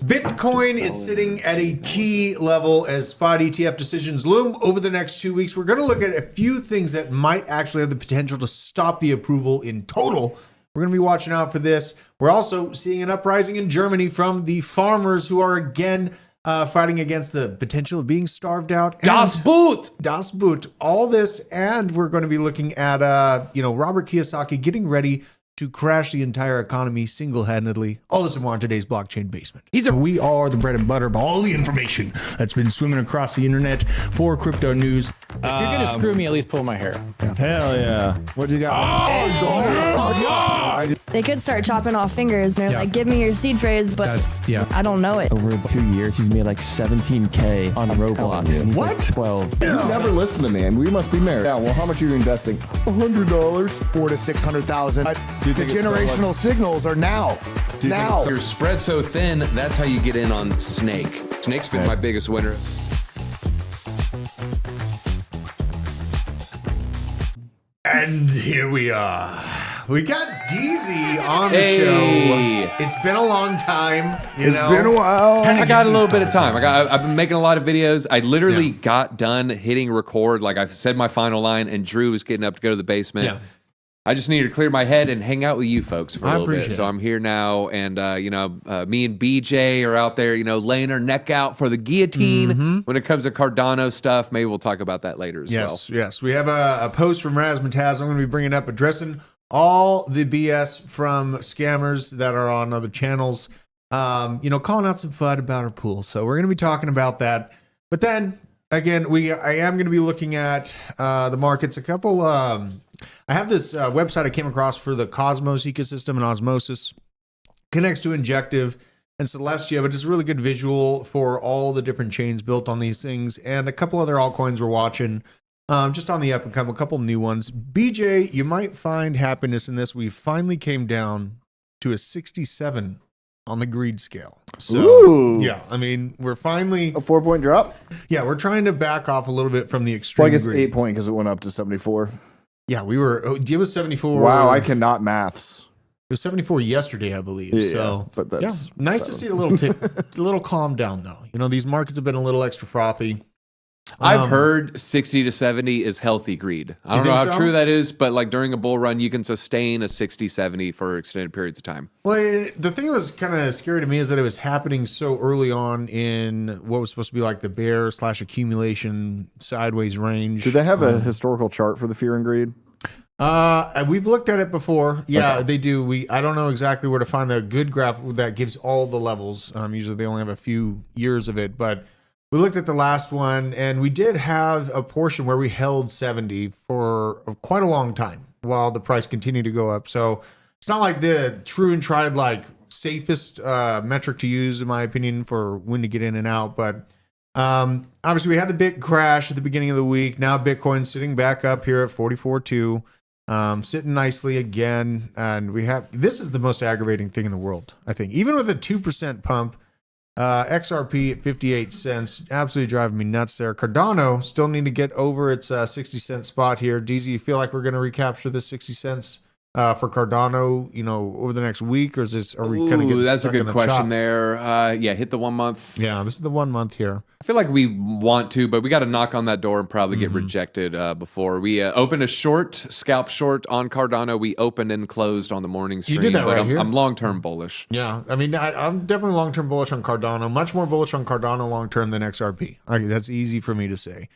Bitcoin is sitting at a key level as spot ETF decisions loom over the next 2 weeks. We're going to look at a few things that might actually have the potential to stop the approval in total. We're going to be watching out for this. We're also seeing an uprising in Germany from the farmers who are again fighting against the potential of being starved out. Das Boot! Das Boot. All this, and we're going to be looking at Robert Kiyosaki getting ready to crash the entire economy single-handedly. All this and more on today's Blockchain Basement. We are the bread and butter of all the information that's been swimming across the internet for crypto news. If you're going to screw me, at least pull my hair. Hell yeah. What do you got? They could start chopping off fingers. They're like, give me your seed phrase, but I don't know it. Over 2 years, he's made like 17K on Roblox. And he's What? Like 12. You never listen to me, and we must be married. Yeah, well, how much are you investing? $100. $400,000 to $600,000. The generational signals are now. Now. Your spread so thin, that's how you get in on Snake. Snake's been my biggest winner. And here we are. We got DZ on the show. It's been a long time. It's been a while. I got a little bit of time. I've been making a lot of videos. I literally got done hitting record. Like I've said my final line, and Drew was getting up to go to the basement. Yeah. I just needed to clear my head and hang out with you folks for a little bit. So it. I'm here now, and me and BJ are out there, laying our neck out for the guillotine. When it comes to Cardano stuff, maybe we'll talk about that later as well. Yes. We have a post from Razmataz I'm going to be bringing up addressing all the BS from scammers that are on other channels. Calling out some FUD about our pool. So we're going to be talking about that. But then again, I am going to be looking at the markets. A couple. I have this website I came across for the Cosmos ecosystem and Osmosis. Connects to Injective and Celestia, but it's a really good visual for all the different chains built on these things. And a couple other altcoins we're watching just on the up and come, a couple new ones. BJ, you might find happiness in this. We finally came down to a 67 on the greed scale. So, Ooh. yeah, I mean, we're finally... A 4-point drop? Yeah, we're trying to back off a little bit from the extreme Well, I guess greed. 8 point because it went up to 74. Yeah, it was 74. Wow, I cannot maths. It was 74 yesterday, I believe. Yeah, so, but that's nice to see a little a little calm down, though. These markets have been a little extra frothy. I've heard 60 to 70 is healthy greed. I don't know how true that is, but like during a bull run, you can sustain a 60, 70 for extended periods of time. Well, the thing that was kind of scary to me is that it was happening so early on in what was supposed to be like the bear / accumulation sideways range. Do they have a historical chart for the fear and greed? We've looked at it before. Yeah, Okay. they do. I don't know exactly where to find the good graph that gives all the levels. Usually they only have a few years of it, but we looked at the last one, and we did have a portion where we held 70 for quite a long time while the price continued to go up. So it's not like the true and tried, safest metric to use, in my opinion, for when to get in and out. But obviously, we had the big crash at the beginning of the week. Now Bitcoin's sitting back up here at 44.2, sitting nicely again. And this is the most aggravating thing in the world, I think. Even with a 2% pump, XRP at 58 cents, absolutely driving me nuts there. Cardano still need to get over its 60-cent spot here. DZ, you feel like we're going to recapture the 60 cents for Cardano, over the next week, or are we kind of getting that's a stuck in good the question chop? there. Hit the 1 month. Yeah, this is the 1 month here. I feel like we want to, but we got to knock on that door and probably get rejected before. We opened a scalp short on Cardano. We opened and closed on the morning stream. You did that but right here. I'm long-term bullish. Yeah, I mean, I'm definitely long-term bullish on Cardano. Much more bullish on Cardano long-term than XRP. That's easy for me to say.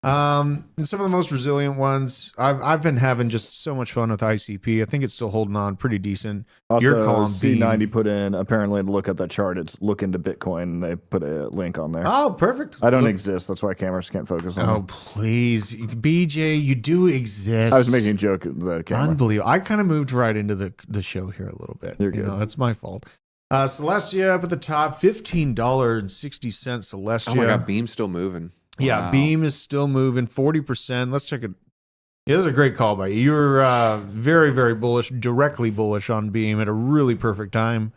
And some of the most resilient ones, I've been having just so much fun with ICP. I think it's still holding on pretty decent. Also, You're calling C90 put in, apparently to look at that chart, it's look into Bitcoin, and they put a link on there. Oh, perfect. I don't exist. That's why cameras can't focus on Oh, me. please. BJ, you do exist. I was making a joke at the camera. Unbelievable. I kind of moved right into the show here a little bit. You're good. That's my fault. Celestia up at the top, $15.60 Celestia. Oh my God, Beam's still moving. Yeah, Wow. Beam is still moving 40%. Let's check it. Yeah, this is a great call by you. You were very, very bullish, directly bullish on Beam at a really perfect time.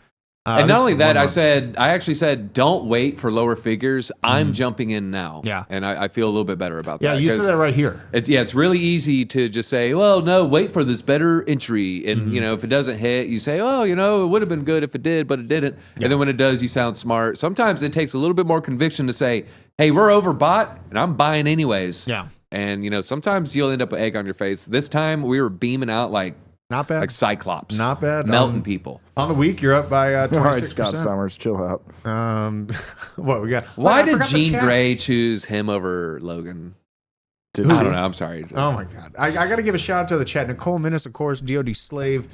And This not only is that, 1 month. I actually said, don't wait for lower figures. I'm jumping in now. Yeah. And I feel a little bit better about Yeah, that. you said 'cause that right here. it's really easy to just say, well, no, wait for this better entry. And, if it doesn't hit, you say, oh, it would have been good if it did, but it didn't. And then when it does, you sound smart. Sometimes it takes a little bit more conviction to say, hey, we're overbought and I'm buying anyways. Yeah. And, sometimes you'll end up with egg on your face. This time we were beaming out like Not bad. Cyclops. Not bad. Melting people. On the week, you're up by 26%. All right, Scott Summers, chill out. What we got? Why I did forgot the Gene chat. Gray choose him over Logan? Did I you? don't know. I'm sorry. Oh my God! I got to give a shout out to the chat. Nicole Minnis, of course, DoD slave.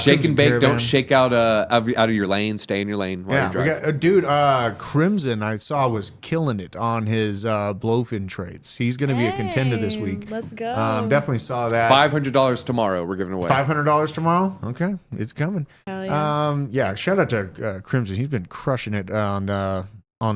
Shake Crimson and bake. Caravan. Don't shake out out of your lane. Stay in your lane while Yeah, you're we driving. got dude. Crimson, I saw was killing it on his Blofin trades. He's going to be a contender this week. Let's go. Definitely saw that. $500 tomorrow. We're giving away. $500 tomorrow. Okay, it's coming. Hell yeah. Yeah. Shout out to Crimson. He's been crushing it on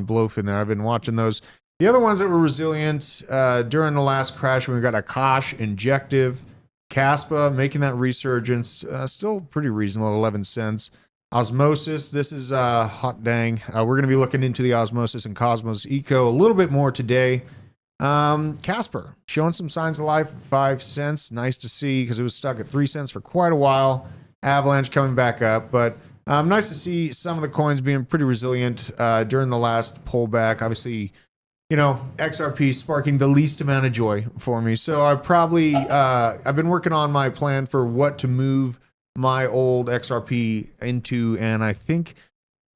Blofin there. I've been watching those. The other ones that were resilient during the last crash, when we got Akash, Injective, Caspa making that resurgence, still pretty reasonable at 11 cents. Osmosis, this is hot dang. We're going to be looking into the Osmosis and Cosmos Eco a little bit more today. Casper showing some signs of life at 5 cents. Nice to see because it was stuck at 3 cents for quite a while. Avalanche coming back up, but nice to see some of the coins being pretty resilient during the last pullback. Obviously, XRP sparking the least amount of joy for me. So I've been working on my plan for what to move my old XRP into. And I think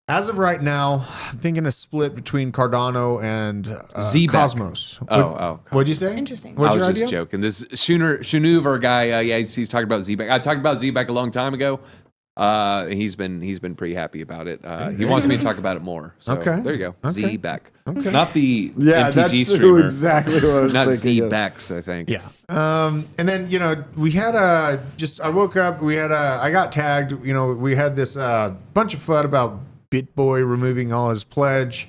as of right now, I'm thinking a split between Cardano and ZBAC. Cosmos. What'd you say? Interesting. What's I your was just idea? joking. This Shunuvar guy, he's talking about ZBAC. I talked about ZBAC a long time ago. He's been pretty happy about it. He wants me to talk about it more. So Okay. there you go. Okay. ZBAC. Okay. Not the Yeah, MTG that's streamer. exactly what I was Not thinking. ZBACs, I think. Yeah. And then, we had I woke up, I got tagged, we had this bunch of FUD about BitBoy removing all his pledge.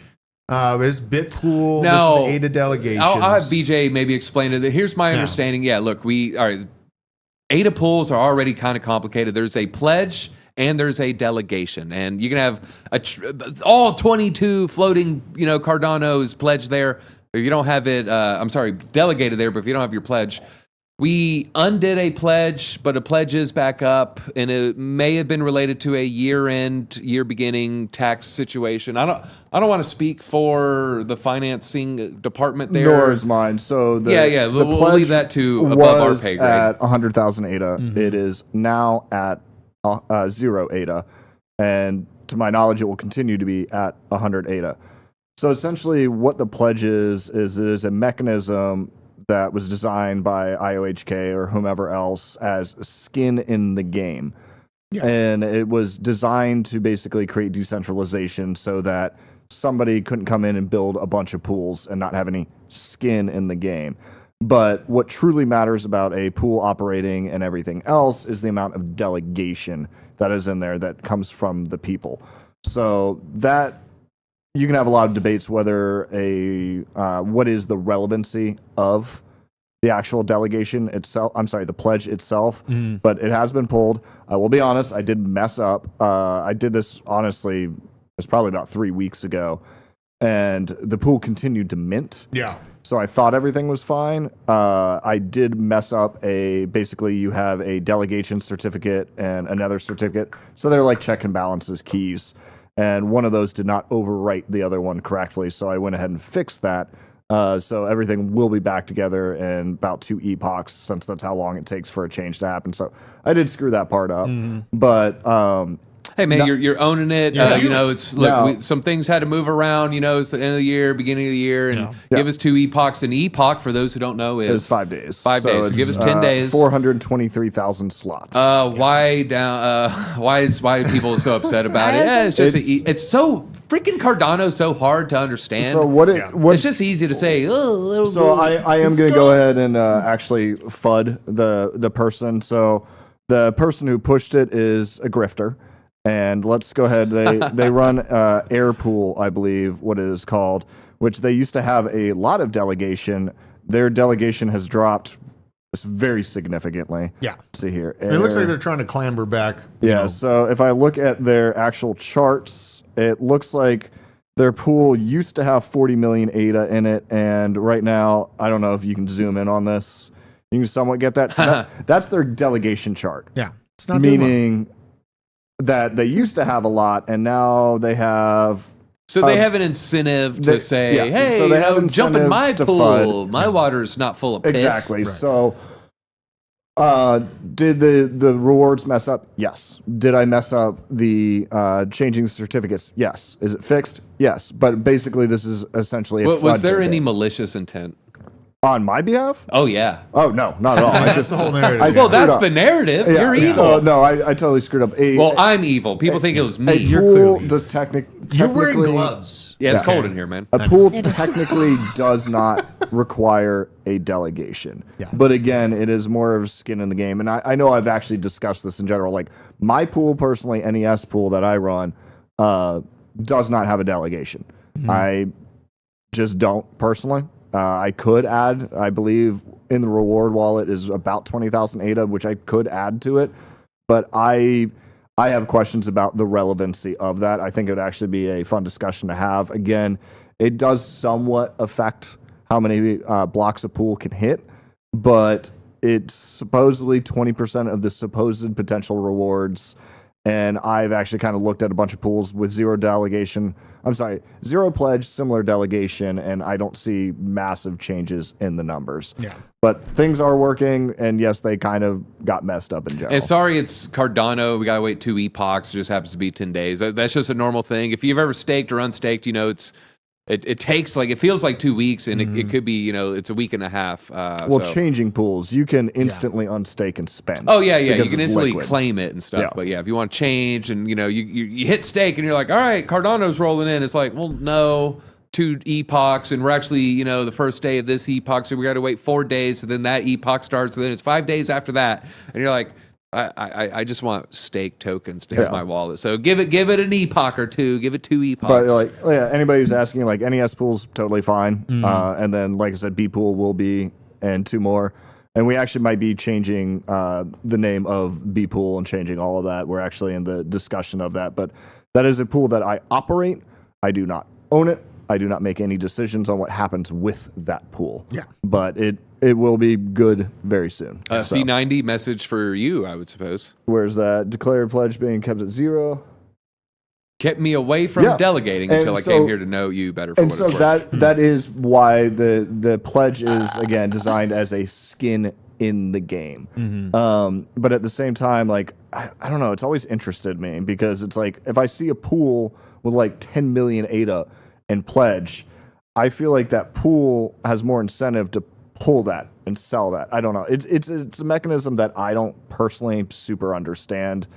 His BitPool, No. this is the ADA delegations. I'll have BJ maybe explain it. Here's my understanding. Yeah, look, ADA pools are already kind of complicated. There's a pledge and there's a delegation, and you can have all 22 floating, Cardano's pledged there. If you don't have it, delegated there, but if you don't have your pledge, we undid a pledge, but a pledge is back up, and it may have been related to a year beginning tax situation. I don't want to speak for the financing department there. Nor is mine. So the we'll pledge leave that to above our was pay grade. at 100,000 ADA. It is now at 0 ADA, and to my knowledge, it will continue to be at 100 ADA. So essentially, what the pledge is it is a mechanism that was designed by IOHK or whomever else as skin in the game. Yeah. And it was designed to basically create decentralization so that somebody couldn't come in and build a bunch of pools and not have any skin in the game. But what truly matters about a pool operating and everything else is the amount of delegation that is in there that comes from the people. So that you can have a lot of debates whether what is the relevancy of the actual delegation itself. I'm sorry, the pledge itself, but it has been pulled. I will be honest, I did mess up. I did this, honestly, it was probably about 3 weeks ago, and the pool continued to mint. Yeah. So I thought everything was fine. I did mess up basically you have a delegation certificate and another certificate. So they're like check and balances keys. And one of those did not overwrite the other one correctly. So I went ahead and fixed that. So everything will be back together in about 2 epochs, since that's how long it takes for a change to happen. So I did screw that part up. But hey man, you're owning it. Yeah. Some things had to move around. It's the end of the year, beginning of the year, and give us 2 epochs. An epoch, for those who don't know, is it was 5 days. 5 days. So it's, give us 10 days. 423,000 slots. Why are people so upset about it? Yeah, it's so freaking Cardano so hard to understand. So it's just easy to say. Oh, so I am going to go ahead and actually FUD the person. So the person who pushed it is a grifter. And let's go ahead. They run Airpool, I believe, what it is called, which they used to have a lot of delegation. Their delegation has dropped just very significantly. Yeah. Let's see here. It looks like they're trying to clamber back. Yeah, so if I look at their actual charts, it looks like their pool used to have 40 million ADA in it, and right now, I don't know if you can zoom in on this. You can somewhat get that. So that's their delegation chart. Yeah. It's not doing well. Meaning that they used to have a lot, and now they have... So they have an incentive to say, yeah, hey, so they have an jump in incentive my to pool. FUD. My water's not full of piss. Exactly. Right. So, did the rewards mess up? Yes. Did I mess up the changing certificates? Yes. Is it fixed? Yes. But basically, this is essentially a Was there flood any campaign. malicious intent? On my behalf? Oh, yeah. Oh, no, not at all. I That's just the whole narrative. Well, screwed that's up. the narrative. Yeah, You're evil. So, no, I totally screwed up. Well, I'm evil. People think it was A me. You're pool clearly- does You're technically... wearing gloves. Yeah, it's Yeah. cold in here, man. A pool technically does not require a delegation. Yeah. But again, it is more of skin in the game. And I know I've actually discussed this in general. Like my pool personally, NES pool that I run, does not have a delegation. I just don't personally. I could add, I believe in the reward wallet is about 20,000 ADA, which I could add to it. But I have questions about the relevancy of that. I think it would actually be a fun discussion to have. Again, it does somewhat affect how many blocks a pool can hit, but it's supposedly 20% of the supposed potential rewards. And I've actually kind of looked at a bunch of pools with zero pledge, similar delegation, and I don't see massive changes in the numbers. Yeah. But things are working, and yes, they kind of got messed up in general. And sorry, it's Cardano. We got to wait 2 epochs. It just happens to be 10 days. That's just a normal thing. If you've ever staked or unstaked, you know, it takes it feels like 2 weeks, and it could be, you know, it's a week and a half. Changing pools, you can instantly unstake and spend. Oh, yeah. You because can it's instantly liquid. claim it and stuff. Yeah. But yeah, if you want to change and, you know, you hit stake and you're like, all right, Cardano's rolling in. It's like, well, no, 2 epochs. And we're actually, you know, the first day of this epoch. So we got to wait 4 days. So then that epoch starts. And then it's 5 days after that. And you're like, I just want stake tokens to hit my wallet. So give it an epoch or two. Give it 2 epochs. But anybody who's asking, NES pool's totally fine. And then, like I said, B pool will be, and 2 more. And we actually might be changing the name of B pool and changing all of that. We're actually in the discussion of that. But that is a pool that I operate. I do not own it. I do not make any decisions on what happens with that pool. Yeah. But it will be good very soon. C90 message for you, I would suppose. Where's that? Declared pledge being kept at 0. Kept me away from delegating until I came here to know you better. And so that is why the pledge is again designed as a skin in the game. But at the same time, I don't know, it's always interested me because it's like if I see a pool with 10 million ADA and pledge, I feel like that pool has more incentive to pull that and sell that. I don't know. It's a mechanism that I don't personally super understand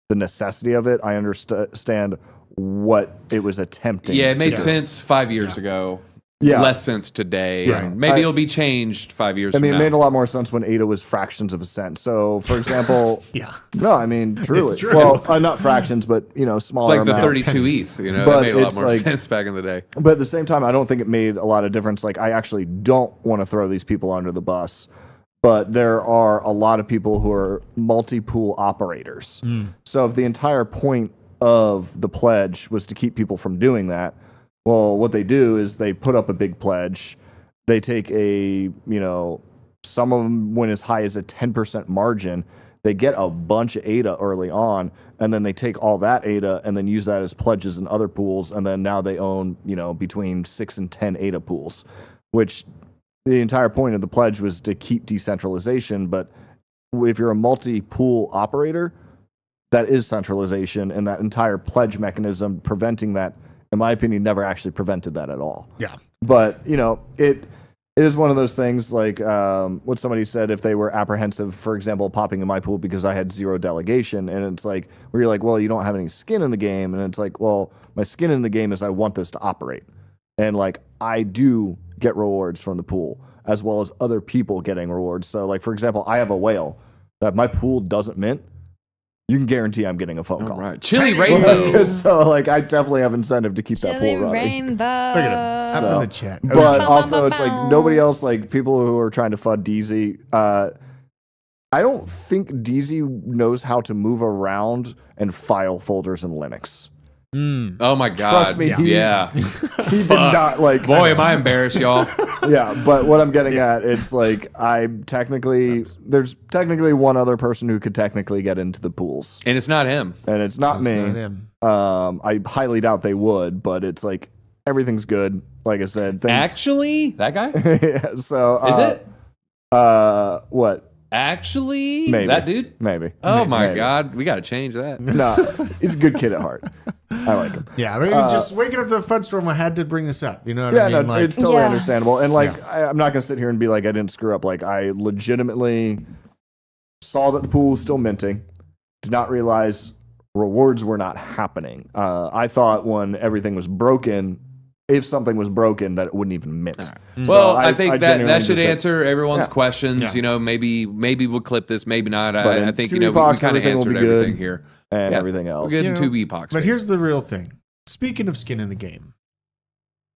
the necessity of it. I understand what it was attempting. Yeah, it made to do. sense 5 years ago. Yeah. Less sense today. Yeah. Maybe it'll be changed 5 years I from mean, now. it made a lot more sense when ADA was fractions of a cent. So, for example, no, I mean, truly. It's true. Well, not fractions, but smaller It's like the amounts. 32 ETH, it But made a lot it's more sense back in the day. But at the same time, I don't think it made a lot of difference. I actually don't want to throw these people under the bus, but there are a lot of people who are multi-pool operators. So if the entire point of the pledge was to keep people from doing that, well, what they do is they put up a big pledge. They take some of them went as high as a 10% margin. They get a bunch of ADA early on, and then they take all that ADA and then use that as pledges in other pools. And then now they own, between 6 and 10 ADA pools, which the entire point of the pledge was to keep decentralization. But if you're a multi-pool operator, that is centralization, and that entire pledge mechanism preventing that, in my opinion, never actually prevented that at all. Yeah. But, it is one of those things like what somebody said, if they were apprehensive, for example, popping in my pool because I had 0 delegation. And it's like, where you're like, well, you don't have any skin in the game. And it's like, well, my skin in the game is I want this to operate. And I do get rewards from the pool as well as other people getting rewards. So for example, I have a whale that my pool doesn't mint. You can guarantee I'm getting a phone call. Right. Chili Rainbow. So I definitely have incentive to keep that pool running. Rainbow. Look at him. Up in the chat. But also, it's nobody else, people who are trying to FUD DZ, I don't think DZ knows how to move around and file folders in Linux. Oh my God. Trust me, yeah. He did not like. Boy, am I embarrassed, y'all. Yeah, but what I'm getting at, it's like there's technically one other person who could technically get into the pools, And it's not him. and it's not me. Not him. I highly doubt they would, but it's like everything's good. Like I said, things, Actually, that guy? yeah, so Is it? What? Actually? Maybe That dude? Maybe. Oh my Maybe. God. We got to change that. No, he's a good kid at heart. I like him. Yeah, I mean, just waking up to the fun storm, I had to bring this up. You know what Yeah, I mean? no, it's totally Yeah. understandable. And like, I'm not gonna sit here and be like I didn't screw up. Like, I legitimately saw that the pool was still minting. Did not realize rewards were not happening. I thought when everything was broken, if something was broken, that it wouldn't even mint. So Well, I think that genuinely should just- answer everyone's Yeah. questions. Yeah. You know, maybe we'll clip this, maybe not. But I in think, two you know, we epochs, kind of everything will answered be good. everything here. and Yeah. everything We'll else. get You into know, epochs. But maybe. here's the real thing. Speaking of skin in the game,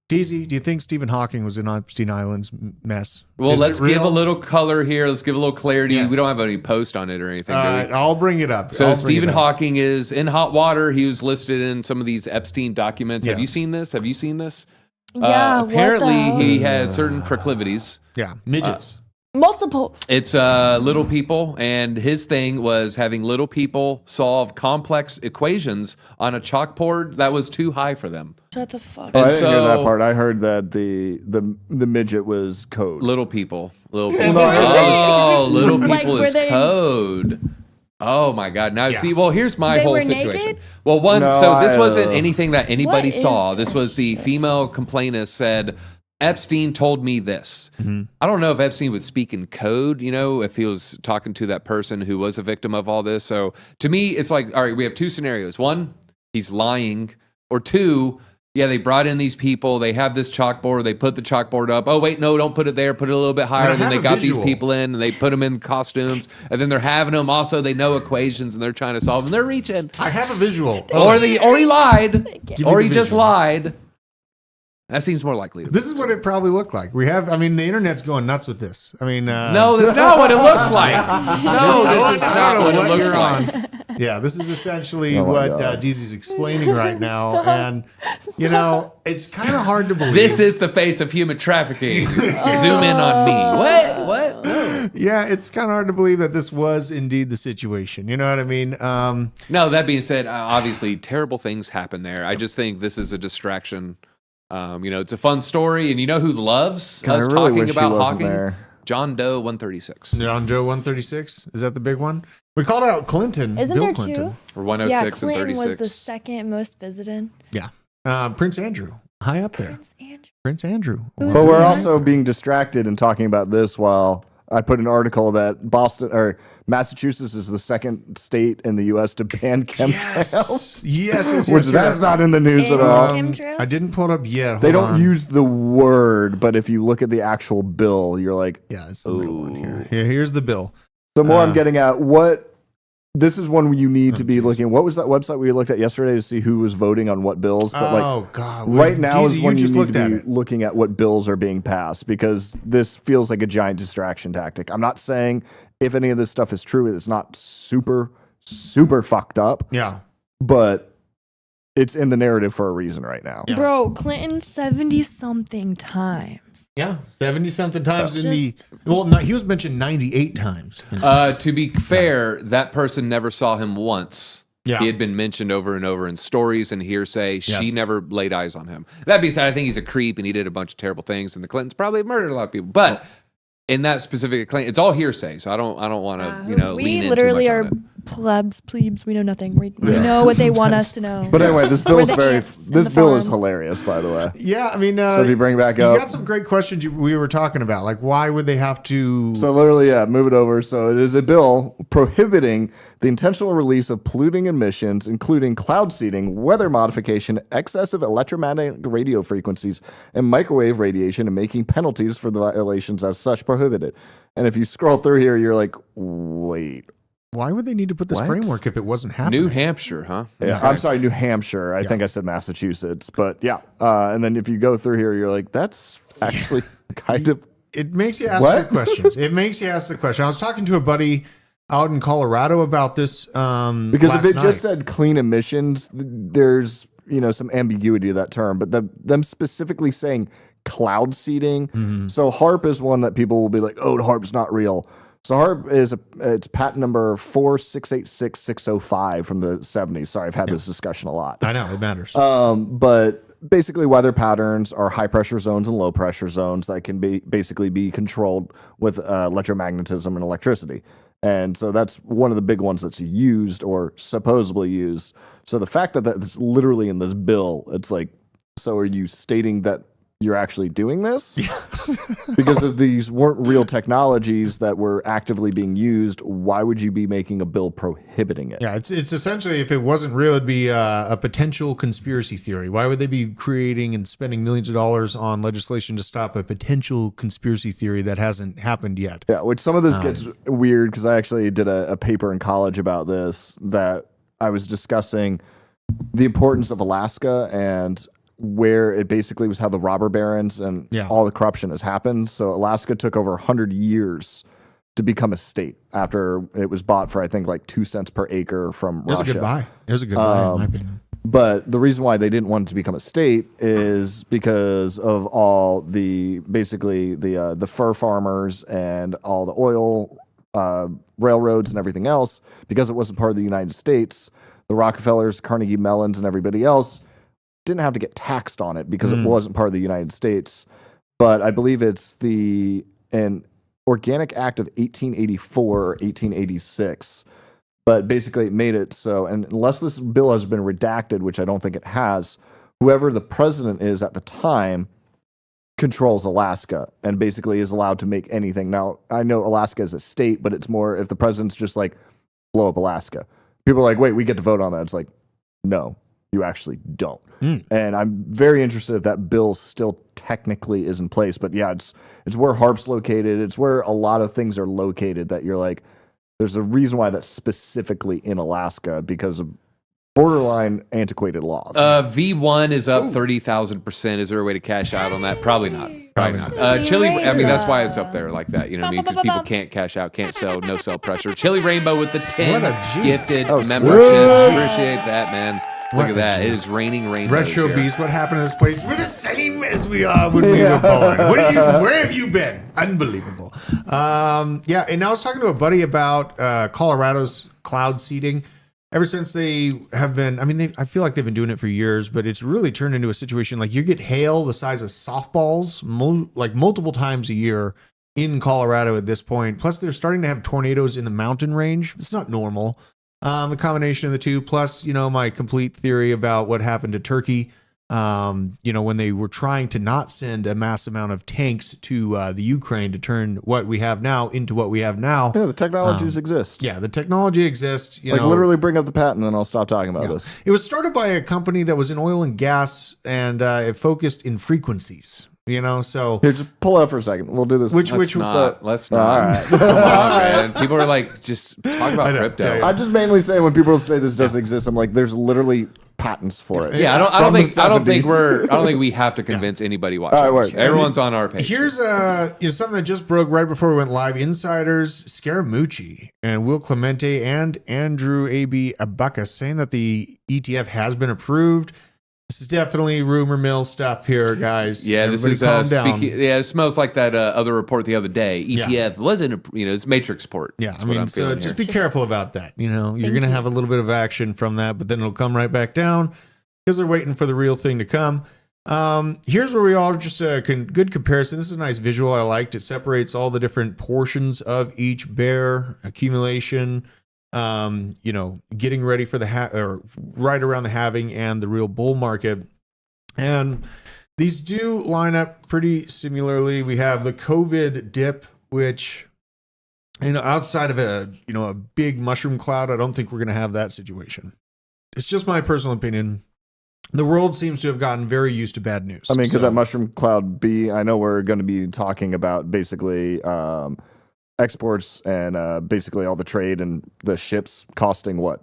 DZ, do you think Stephen Hawking was in Epstein Island's mess? Well, Is it let's give real? a little color here. Let's give a little clarity. Yes. We don't have any post on it or anything, do we? I'll bring it up. So I'll bring Stephen it up. Hawking is in hot water. He was listed in some of these Epstein documents. Have Yes. you seen this? Have you seen this? Yeah, what the Apparently, hell? he had certain proclivities. Yeah, midgets. Multiples. It's little people, and his thing was having little people solve complex equations on a chalkboard that was too high for them. Shut the fuck Oh, up. I didn't hear that so- part. I heard that the midget was code. Little people. Little Yeah, people. no, Oh, little Like, people were is they- code. Oh my God! Now Yeah. see, well, here's my They whole were situation. naked? Well, one, No, so this I- wasn't anything that anybody What is saw. This this was the shit? female complainant said, Epstein told me this. I don't know if Epstein would speak in code, you know, if he was talking to that person who was a victim of all this. So to me, it's like, all right, we have two scenarios. One, he's lying, or two, yeah, they brought in these people. They have this chalkboard. They put the chalkboard up. Oh, wait, no, don't put it there. Put it a little bit higher. I Then have they a got visual. these people in and they put them in costumes. And then they're having them. Also, they know equations and they're trying to solve them. They're reaching. I have a visual. Or he lied. Give me Or the he just visual. lied. That seems more likely to me. This is what it probably looked like. We have, I mean, the internet's going nuts with this. I mean, No, that's not what it looks like. No, this is I not don't what know it looks you're like. on. Yeah, this is essentially Oh my what God. DZ's explaining right now. And, you know, it's kind of hard to believe. This is the face of human trafficking. Zoom in on me. What? No. Yeah, it's kind of hard to believe that this was indeed the situation. You know what I mean? No, that being said, obviously terrible things happen there. I just think this is a distraction. You know, it's a fun story, and you know who loves God, I us really talking wish he about wasn't Hawking? there. John Doe 136 John Joe 136. Is that the big one? We called out Clinton. Isn't Bill there Clinton. two? or Yeah, 106 Clinton and was 36. the second most visited. Yeah. Prince Andrew. High up there. Prince Andrew. Prince Andrew. Who's But we're that? also being distracted and talking about this while I put an article that Boston or Massachusetts is the second state in the U.S. to ban chemtrails, Yes. which that's not in the news at And all. chemtrails? I didn't pull it up yet. They Hold don't on. use the word, but if you look at the actual bill, you're like, Yeah, it's the middle one here. Yeah, here's the bill. the more I'm getting at, this is one you need to be geez. looking. What was that website we looked at yesterday to see who was voting on what bills? But like God. right now is Jeezy, when you just need looked to at be it. looking at what bills are being passed because this feels like a giant distraction tactic. I'm not saying if any of this stuff is true, it's not super fucked up, Yeah. but it's in the narrative for a reason right now. Yeah. Bro, Clinton 70 something times. Yeah. 70 something times in Just- the. Well, no, he was mentioned 98 times. To be fair, that person never saw him once. Yeah. He had been mentioned over and over in stories and hearsay. Yeah. She never laid eyes on him. That being said, I think he's a creep and he did a bunch of terrible things. And the Clintons probably murdered a lot of people. But in that specific claim, it's all hearsay. So I don't want to we lean in literally too are much on it. plebes. We know nothing. We know what they want us to know. But anyway, this bill We're is the ants in this the bill is farm. hilarious, by the way. Yeah. I mean, So if you bring back you up, got some great questions we were talking about. Like, why would they have to. so literally, yeah, move it over. So it is a bill prohibiting the intentional release of polluting emissions, including cloud seeding, weather modification, excessive electromagnetic radio frequencies, and microwave radiation, and making penalties for the violations as such prohibited. And if you scroll through here, you're like, wait. Why would they need to put this What? framework if it wasn't happening? New Hampshire, huh? Yeah, I'm sorry, New Hampshire. I think I said Massachusetts, but yeah. And then if you go through here, you're like, that's actually kind of It makes you ask What? the questions. It makes you ask the question. I was talking to a buddy out in Colorado about this. Because last if it night. just said clean emissions, there's some ambiguity to that term. But them specifically saying cloud seeding. So HARP is one that people will be like, oh, HARP's not real. So HARP is it's patent number 4686605 from the 70s. Sorry, I've had this discussion a lot. I know it matters. But basically, weather patterns are high pressure zones and low pressure zones that can basically be controlled with electromagnetism and electricity. And so that's one of the big ones that's used or supposedly used. So the fact that that's literally in this bill, it's like, so are you stating that you're actually doing this? Because if these weren't real technologies that were actively being used, why would you be making a bill prohibiting it? Yeah, it's essentially, if it wasn't real, it'd be a potential conspiracy theory. Why would they be creating and spending millions of dollars on legislation to stop a potential conspiracy theory that hasn't happened yet? Yeah, which some of this gets weird because I actually did a paper in college about this that I was discussing the importance of Alaska and where it basically was how the robber barons and all the corruption has happened. So Alaska took over 100 years to become a state after it was bought for, I think, like 2 cents per acre from Russia. It was a good buy. It was a good buy, in my opinion. But the reason why they didn't want it to become a state is because of all the the fur farmers and all the oil railroads and everything else. Because it wasn't part of the United States, the Rockefellers, Carnegie Mellons, and everybody else didn't have to get taxed on it because it wasn't part of the United States. But I believe it's an Organic Act of 1884 or 1886. But basically it made it so, and unless this bill has been redacted, which I don't think it has, whoever the president is at the time controls Alaska and basically is allowed to make anything. Now, I know Alaska is a state, but it's more if the president's just like, blow up Alaska. People are like, wait, we get to vote on that. It's like, no. You actually don't. And I'm very interested if that bill still technically is in place. But yeah, it's where HARP's located. It's where a lot of things are located that you're like, there's a reason why that's specifically in Alaska because of borderline antiquated laws. V1 is up 30,000%. Is there a way to cash out on that? Probably not. Probably not. Chili, I mean, that's why it's up there like that. You know what I mean? Because people can't cash out, can't sell, no sell pressure. Chili Rainbow with the 10 gifted memberships. Appreciate that, man. Look at that. It is raining rainbows Retro here. Beast, what happened to this place? We're the same as we are when we were born. Where have you been? Unbelievable. And I was talking to a buddy about Colorado's cloud seeding. Ever since they have been, I feel like they've been doing it for years, but it's really turned into a situation like you get hail the size of softballs multiple times a year in Colorado at this point. Plus, they're starting to have tornadoes in the mountain range. It's not normal. The combination of the two, plus, my complete theory about what happened to Turkey, when they were trying to not send a mass amount of tanks to the Ukraine to turn what we have now into what we have now. Yeah, the technologies exist. Yeah, the technology exists. Literally bring up the patent and I'll stop talking about this. It was started by a company that was in oil and gas and it focused in frequencies. So here, just pull out for a second. We'll do this. Let's not. All right. Come on, man. People are like, just talk about crypto. Yeah. I'm just mainly saying when people say this doesn't exist, I'm like, there's literally patents for it. Yeah, I don't think we have to convince anybody watching. All right, everyone's on our page. Here's something that just broke right before we went live. Insiders Scaramucci and Will Clemente and Andrew A.B. Abacus saying that the ETF has been approved. This is definitely rumor mill stuff here, guys. Yeah, Everybody this is calm down. it smells like that other report the other day. ETF wasn't, it's Matrix report. Yeah, That's so just be careful about that. You're going to have a little bit of action from that, but then it'll come right back down because they're waiting for the real thing to come. Here's where we all just a good comparison. This is a nice visual I liked. It separates all the different portions of each bear accumulation. Getting ready for or right around the halving and the real bull market. And these do line up pretty similarly. We have the COVID dip, which, outside of a big mushroom cloud, I don't think we're going to have that situation. It's just my personal opinion. The world seems to have gotten very used to bad news. Could that mushroom cloud be, I know we're going to be talking about basically, exports and basically all the trade and the ships costing what?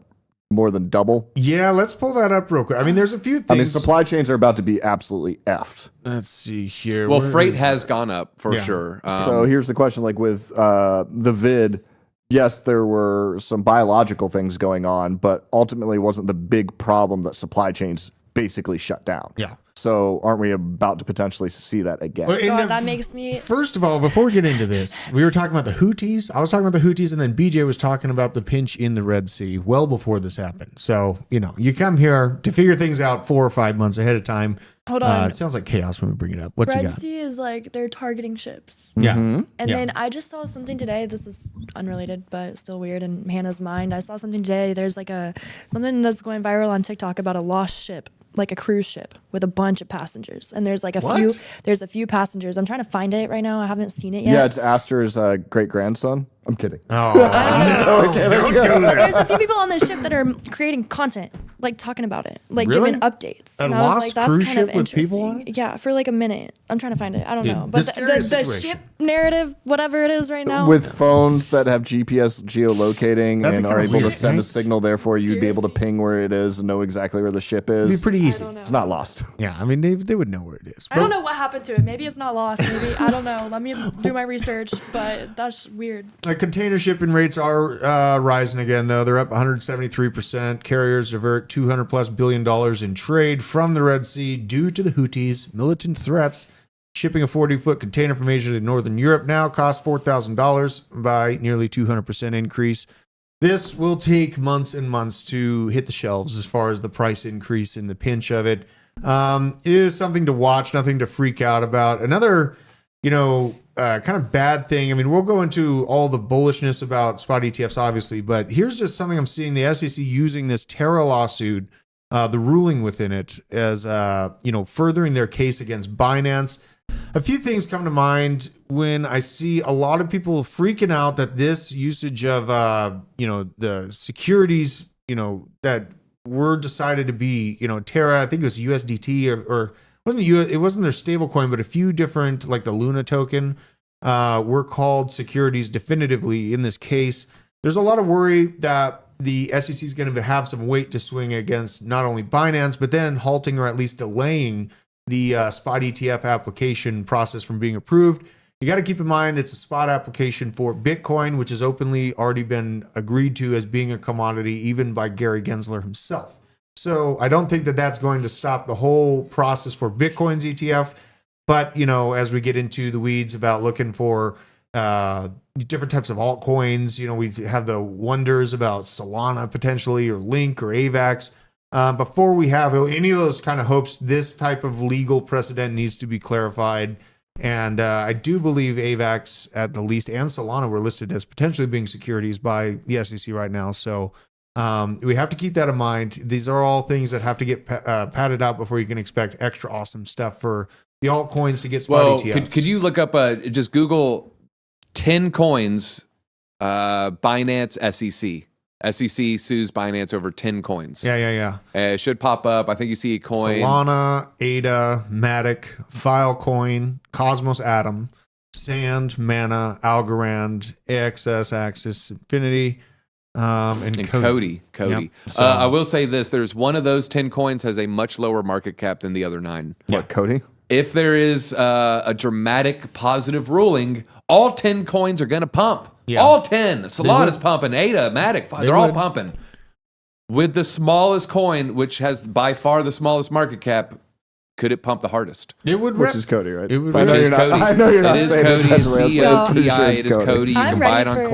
More than double? Yeah, let's pull that up real quick. There's a few things. Supply chains are about to be absolutely effed. Let's see here. Well, freight has gone up for sure. So here's the question, with the vid, yes, there were some biological things going on, but ultimately wasn't the big problem that supply chains basically shut down. Yeah. So aren't we about to potentially see that again? Well, God, that makes me. First of all, before we get into this, we were talking about the Houthis. I was talking about the Houthis, and then BJ was talking about the pinch in the Red Sea well before this happened. So, you come here to figure things out 4 or 5 months ahead of time. Hold on. It sounds like chaos when we bring it up. What's you Red got? Sea is like they're targeting ships. Yeah. And Yeah. then I just saw something today. This is unrelated, but still weird in Hannah's mind. I saw something today. There's like something that's going viral on TikTok about a lost ship, like a cruise ship with a bunch of passengers. And there's like there's a few passengers. I'm trying to find it right now. I haven't seen it yet. Yeah, it's Astor's great grandson. I'm kidding. Oh, Don't go there. There's a few people on this ship that are creating content, like talking about it, like Really? giving updates. A And I was lost like, that's cruise kind of ship with people on interesting. Yeah, for like a minute. I'm trying to find it. I don't know. The But scariest the situation. ship narrative, whatever it is right now. With phones that have GPS geolocating That'd be and are kinda able weird, to send a right? signal, therefore you'd be able to ping where it is and know exactly where the ship It'd is. be pretty easy. It's not lost. Yeah, I mean, they would know where it is. I don't know what happened to it. Maybe it's not lost. Maybe I don't know. Let me do my research. But that's weird. Container shipping rates are rising again, though. They're up 173%. Carriers divert $200+ billion in trade from the Red Sea due to the Houthis' militant threats. Shipping a 40-foot container from Asia to Northern Europe now costs $4,000 by nearly 200% increase. This will take months and months to hit the shelves as far as the price increase and the pinch of it. It is something to watch, nothing to freak out about. Another kind of bad thing. I mean, we'll go into all the bullishness about spot ETFs, obviously, but here's just something I'm seeing the SEC using this Terra lawsuit, the ruling within it, as furthering their case against Binance. A few things come to mind when I see a lot of people freaking out that this usage of the securities that were decided to be Terra, I think it was USDT or it wasn't their stable coin, but a few different, like the Luna token, were called securities definitively in this case. There's a lot of worry that the SEC is going to have some weight to swing against not only Binance, but then halting or at least delaying the spot ETF application process from being approved. You got to keep in mind it's a spot application for Bitcoin, which has openly already been agreed to as being a commodity, even by Gary Gensler himself. So I don't think that that's going to stop the whole process for Bitcoin's ETF. But, as we get into the weeds about looking for different types of altcoins, we have the wonders about Solana potentially, or Link or AVAX. Before we have any of those kind of hopes, this type of legal precedent needs to be clarified. And I do believe AVAX at the least and Solana were listed as potentially being securities by the SEC right now. So we have to keep that in mind. These are all things that have to get padded out before you can expect extra awesome stuff for the altcoins to get spot ETFs. Could you look up just Google 10 coins, Binance SEC? SEC sues Binance over 10 coins. Yeah. It should pop up. I think you see a coin. Solana, ADA, Matic, Filecoin, Cosmos Atom, Sand, Mana, Algorand, AXS, Axis, Infinity, and Cody. Yep. So, I will say this. There's one of those 10 coins has a much lower market cap than the other 9. What, Cody? If there is a dramatic positive ruling, all 10 coins are going to pump. Yeah. All 10. Solana's pumping. ADA, Matic, they're all pumping. With the smallest coin, which has by far the smallest market cap, could it pump the hardest? It would, which is Cody, right? It would, Which is Cody. I know you're not It is saying Cody. it It's that way. I'm pretty sure COTI. it's It is Cody. You I'm can buy it ready on for-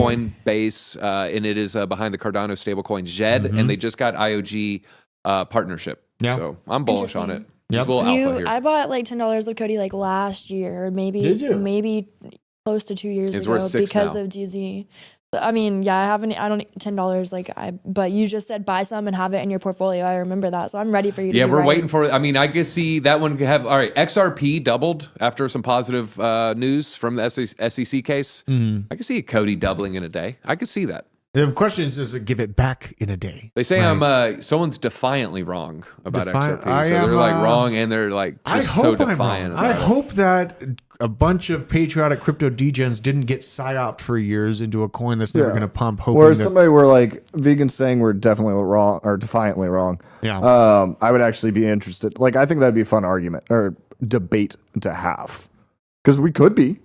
Coinbase, and it is behind the Cardano stablecoin Zed, and they just got IOG partnership. Yeah. So I'm bullish on it. Yep. There's a little alpha here. I bought like $10 of Cody like last year, or maybe close to 2 years It's ago worth $6 because now. of DZ. I mean, yeah, I don't need $10 but you just said buy some and have it in your portfolio. I remember that. So I'm ready for you to Yeah, be we're right. waiting for it. I mean, I can see that one could have. All right, XRP doubled after some positive news from the SEC case. I can see Cody doubling in a day. I could see that. The question is, does it give it back in a day? They say Right. someone's defiantly wrong about XRP. I So am, they're like wrong, and they're like I just so hope I'm defiant wrong. about I it. hope that a bunch of patriotic crypto degens didn't get psyoped for years into a coin that's never Yeah. going to pump. Hoping Or that, somebody were like vegans saying we're definitely wrong or defiantly wrong. Yeah. I would actually be interested. Like, I think that'd be a fun argument or debate to have, because we could be.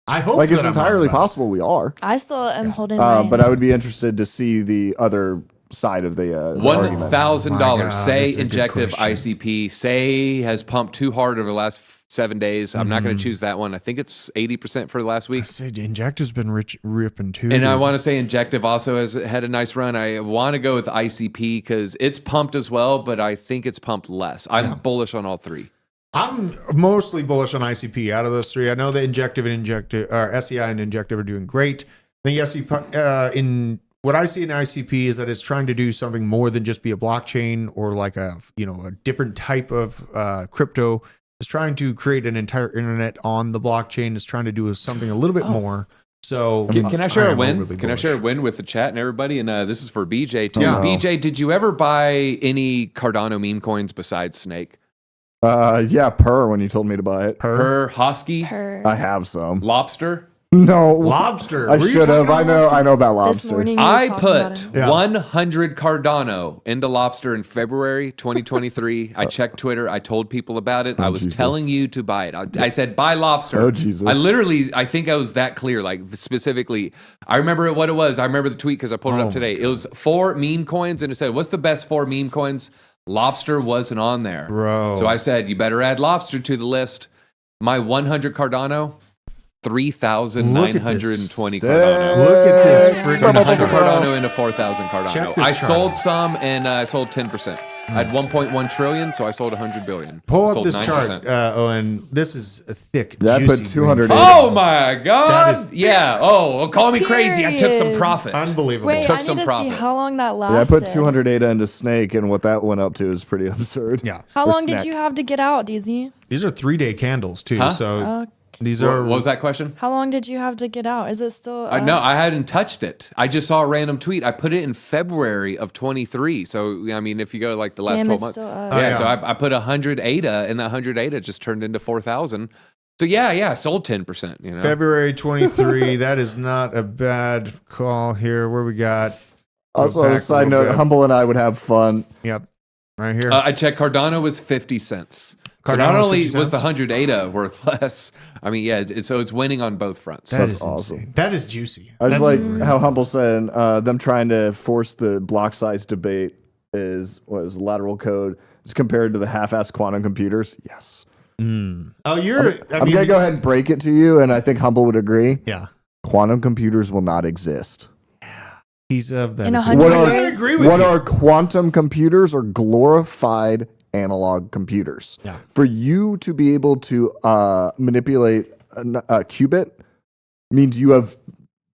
I hope Like, it's that I'm entirely wrong, but- possible we are. I still am holding mine. But I would be interested to see the other side of the argument. $1,000. Oh my God, Say this is a good injective question. ICP. Say has pumped too hard over the last 7 days. I'm not going Mm-hmm. to choose that one. I think it's 80% for the last I week. said Injective's been ripping too. And I dude. want to say Injective also has had a nice run. I want to go with ICP because it's pumped as well, but I think it's pumped less. I'm bullish on all three. I'm mostly bullish on ICP out of those three. I know that SEI and Injective are doing great. I think in what I see in ICP is that it's trying to do something more than just be a blockchain or like a different type of crypto. It's trying to create an entire internet on the blockchain. It's trying to do something a little bit more. So Can I share a am win? overly Can I bullish. share a win with the chat and everybody? And this is for BJ too. Yeah. BJ, did you ever buy any Cardano meme coins besides Snake? Yeah, per when you told me to buy it. Per Hosky? Her. I have some. Lobster? No. Lobster? I Were you should have. talking I know about This lobster. morning he was I talking about put it. Yeah. 100 Cardano into Lobster in February 2023. I checked Twitter. I told people about it. I was Jesus. telling you to buy it. I said, buy Lobster. Oh, Jesus. I think I was that clear, like specifically. I remember what it was. I remember the tweet because I pulled it up today. It was 4 meme coins, and it said, what's the best 4 meme coins? Lobster wasn't on there. Bro. So I said, you better add Lobster to the list. My 100 Cardano, 3,920 Sick. Cardano. Look at this freaking 100 Cardano into 4,000 Cardano. Check this I chart sold out. some and I sold 10%. I had 1.1 trillion, so I sold 100 billion. Pull up sold this 9%. chart, and this is a thick. Yeah, I put juicy 200 green. Oh my God! That is- Yeah. Oh, well, call me crazy. I took some Period. profit. Unbelievable. Wait, Took I some need to profit. see how long that Yeah, I lasted. put 200 ADA into Snake, and what that went up to is pretty absurd. Yeah. How Or long did snack. you have to get out, DZ? These are 3-day candles too. Huh? So these What are. was that question? How long did you have to get out? Is it still? No, I hadn't touched it. I just saw a random tweet. I put it in February of 23. So, I mean, if you go to like the last Damn, 12 it's months. still up. Yeah, Oh, yeah. so I put 100 ADA, and that 100 ADA just turned into 4,000. So, I sold 10%. You know, February 23. That is not a bad call here. Where we got? Also, Go on a back side little note, bit. Humble and I would have fun. Yep. Right here. I checked. Cardano was 50 cents. So Cardano not was only 50 was the cents? 100 ADA worth less, I mean, so it's winning on both fronts. That That's is awesome. insane. That is juicy. I just That's like how Humble said them trying to force the block size debate is lateral code as compared to the half-ass quantum computers. Yes. Oh, you're. I'm going to go ahead and break it to you, and I think Humble would agree. Yeah. Quantum computers will not exist. He's of that. In opinion. 100 What I years? agree with What you. are quantum computers or glorified analog computers? Yeah. For you to be able to manipulate a qubit means you have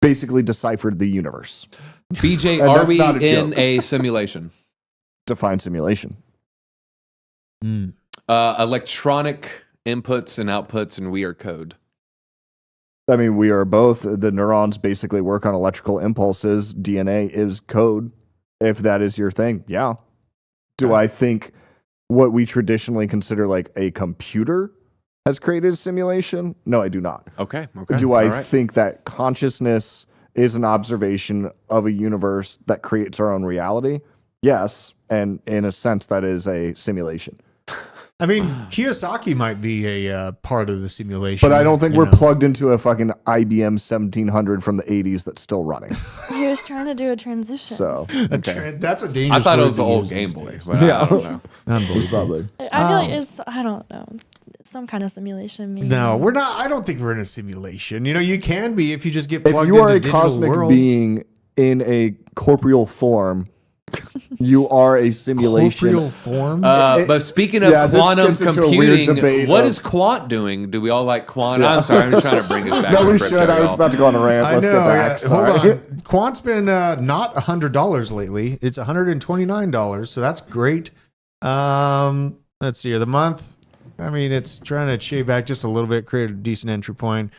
basically deciphered the universe. BJ, And are that's we not a in joke. a simulation? Define simulation. Mm. Electronic inputs and outputs, and we are code. I mean, we are both. The neurons basically work on electrical impulses. DNA is code, if that is your thing. Yeah. Do I think what we traditionally consider like a computer has created a simulation? No, I do not. Okay. Do I All right. think that consciousness is an observation of a universe that creates our own reality? Yes. And in a sense, that is a simulation. I mean, Kiyosaki might be a part of the simulation. But I don't think you we're know. plugged into a fucking IBM 1700 from the 80s that's still running. He was trying to do a transition. So, That's a dangerous. I thought it word was the to old use Game these Boy. days. But I don't know. Unbelievable. something. I feel like it's, I don't know, some kind of simulation. Maybe. No, we're not. I don't think we're in a simulation. You know, you can be if you just get If plugged you are into a digital cosmic world. being in a corporeal form, you are a simulation. Corporeal form. But speaking of Yeah, this quantum gets into a weird computing, debate what of- is Quant doing? Do we all like Quant? I'm sorry, I'm just trying to bring us back. No, to we crypto, should. I was y'all. about to go on a rant. I Let's know. get back. Yeah. Hold Sorry. on. Quant's been not $100 lately. It's $129, so that's great. Let's see here. The month. I mean, it's trying to shave back just a little bit, create a decent entry point.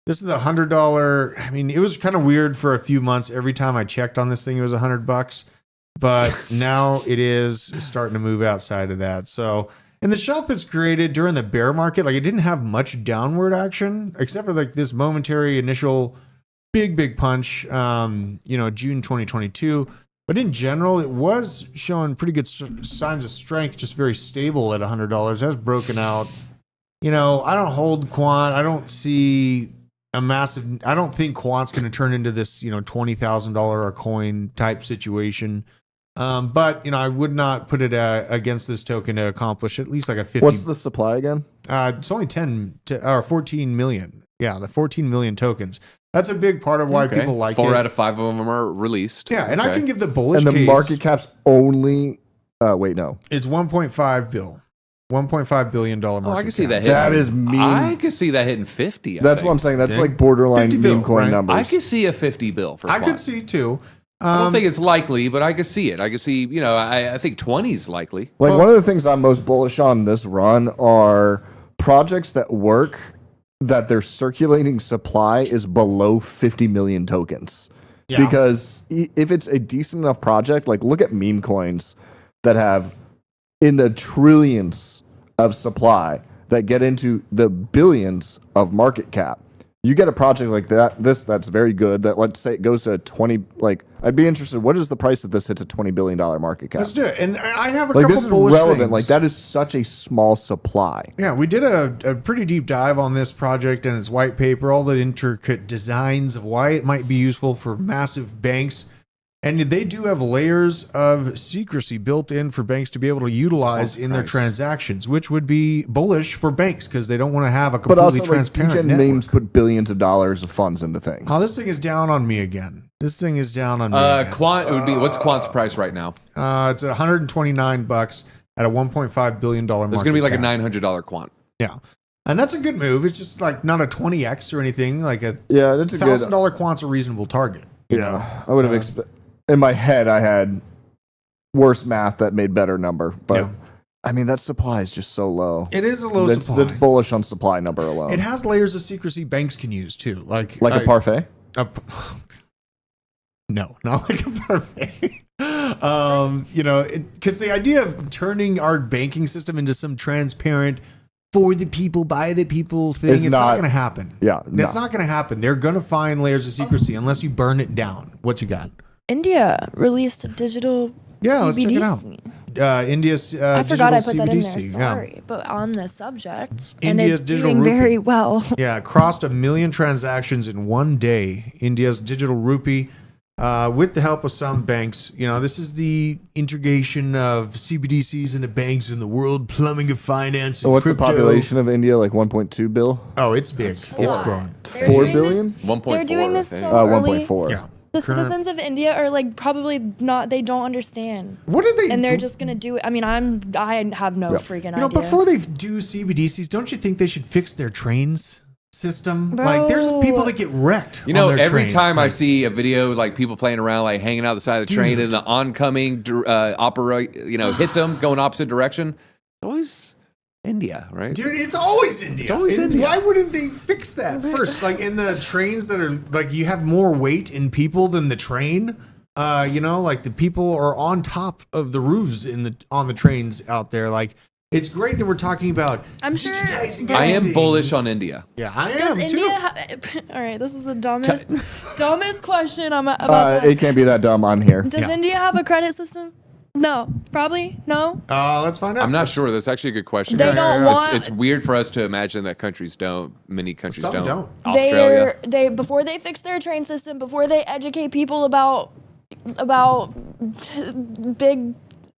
This is the $100. I mean, it was kind of weird for a few months. Every time I checked on this thing, it was $100, but now it is starting to move outside of that. So, and the shelf it's created during the bear market, like it didn't have much downward action except for like this momentary initial big punch, June 2022. But in general, it was showing pretty good signs of strength, just very stable at $100. It has broken out. You know, I don't hold Quant. I don't see a massive. I don't think Quant's going to turn into this, $20,000 a coin type situation. But I would not put it against this token to accomplish at least like a 50. What's the supply again? It's only 14 million. Yeah, the 14 million tokens. That's a big part of why people like it. 4 out of 5 of them are released. Yeah, and I can give the bullish And the case. market cap's only. Wait, no. It's 1.5 billion dollar market. I can see cap. that hitting. That is mean. I can see that hitting 50. That's what I'm saying. That's like borderline 50 bill, meme coin right? numbers. I could see a 50 bill for I Quant. could see too. I don't think it's likely, but I could see it. I could see, I think 20 is likely. Like one of the things I'm most bullish on this run are projects that work that their circulating supply is below 50 million tokens. Yeah. Because if it's a decent enough project, like look at meme coins that have in the trillions of supply that get into the billions of market cap. You get a project like that's very good, that let's say it goes to 20, like I'd be interested, what is the price if this hits a $20 billion market cap? Let's do it. And I have a Like couple this is bullish relevant. things. Like that is such a small supply. Yeah, we did a pretty deep dive on this project and its white paper, all the intricate designs of why it might be useful for massive banks. And they do have layers of secrecy built in for banks to be able to utilize in their transactions, which would be bullish for banks because they don't want to have a But completely also, like, transparent DGen network. memes put billions of dollars of funds into things. Oh, this thing is down on me again. This thing is down on me again. Quant would be, what's Quant's price right now? It's $129 at a $1.5 billion market. It's going to be like cap. a $900 Quant. Yeah. And that's a good move. It's just like not a 20x or anything. Like a Yeah, that's a good. $1,000 Quant's a reasonable target. Yeah, I would have expected. In my head, I had worse math that made better number, but Yeah. I mean that supply is just so low. It is a low That's supply. bullish on supply number alone. It has layers of secrecy banks can use too. Like a parfait. No, not like a parfait. Because the idea of turning our banking system into some transparent for the people, by the people thing, it's not going to happen. Yeah, It's not going to happen. They're going to find layers of secrecy unless you burn it down. What you got? India released a digital Let's check it out. CBDC. India's I forgot I digital put that in there. CBDC, Sorry, but on the subject, India's and it's digital doing rupee. very well. Yeah, crossed 1 million transactions in one day. India's digital rupee, with the help of some banks. This is the integration of CBDCs into banks in the world, plumbing of finance. And What's crypto. the population of India? Like 1.2 bill. Oh, it's big. It's growing. They're 4 doing billion? This, 1.4. they're doing this I so think. early. 1.4. Yeah. The citizens of India are like probably not. They don't understand, What did they? and they're just gonna do it. I mean, I have no freaking idea. Before they do CBDCs, don't you think they should fix their trains system? Bro. Like, there's people that get wrecked. on their Every trains. time I Like, see a video like people playing around, like hanging out the side of the train, and the oncoming hits them going opposite direction. Always India, right? Dude, it's always India. It's always India. Why wouldn't they fix that first? Like in the trains that are like you have more weight in people than the train. Like the people are on top of the roofs on the trains out there. Like it's great that we're talking about. I'm sure- digitizing I am everything. bullish on India. Yeah, I Does am India? too. All right, this is the dumbest question I'm about. It can't be that dumb. I'm here. Does India have a credit system? No, probably no. Let's find out. I'm not sure. That's actually a good question. They don't want- It's weird for us to imagine that countries don't. Many countries Some don't. Australia. They before they fix their train system, before they educate people about big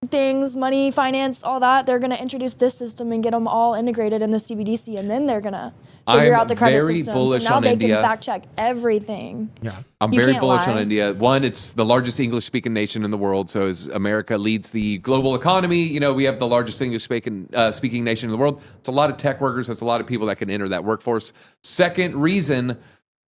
things, money, finance, all that, they're gonna introduce this system and get them all integrated in the CBDC, and then they're gonna figure I'm out the credit very system. bullish so now on they India. can fact check everything. Yeah. I'm You very can't bullish on lie. India. One, it's the largest English-speaking nation in the world. So as America leads the global economy, we have the largest English-speaking nation in the world. It's a lot of tech workers. That's a lot of people that can enter that workforce. Second reason,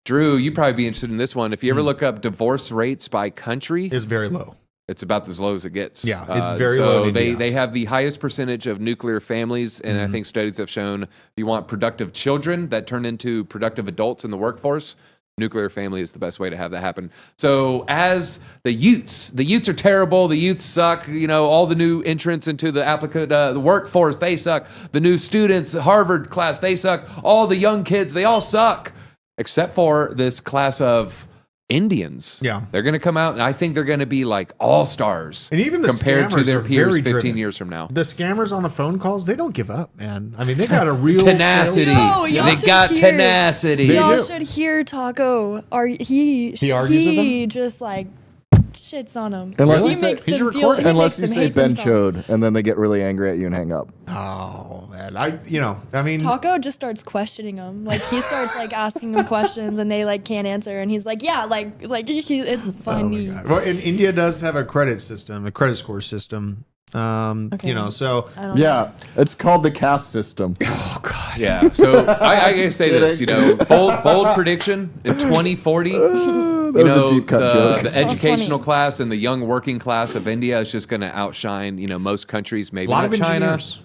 Drew, you'd probably be interested in this one. If you ever look up divorce rates by country, It's very low. it's about as low as it gets. Yeah, it's very low in They India. they have the highest percentage of nuclear families, and I think studies have shown if you want productive children that turn into productive adults in the workforce, nuclear family is the best way to have that happen. So as the youths are terrible. The youths suck. All the new entrants into the workforce, they suck. The new students, the Harvard class, they suck. All the young kids, they all suck, except for this class of Indians. Yeah. They're going to come out, and I think they're going to be like all-stars And even the compared to scammers their are peers very 15 driven. years from now. The scammers on the phone calls, they don't give up, man. I mean, they got a real Tenacity. Yo, y'all They should got hear- tenacity. They Y'all do. should hear Taco. He argues with them? just like shits on him. Unless he you say- makes He's them feel. recording. He Unless makes you them say hate Ben themselves. showed, and then they get really angry at you and hang up. Oh man, I mean, Taco just starts questioning him. Like he starts like asking him questions, and they like can't answer, and he's like, "Yeah, it's oh funny." my God. Well, and India does have a credit system, a credit score system. Okay. You know, so I don't Yeah, it's called the caste system. oh god, Yeah. So I gotta say this, bold prediction in 2040. That was a deep cut joke. The It's not educational funny. class and the young working class of India is just going to outshine, most countries, maybe a lot not of China. engineers.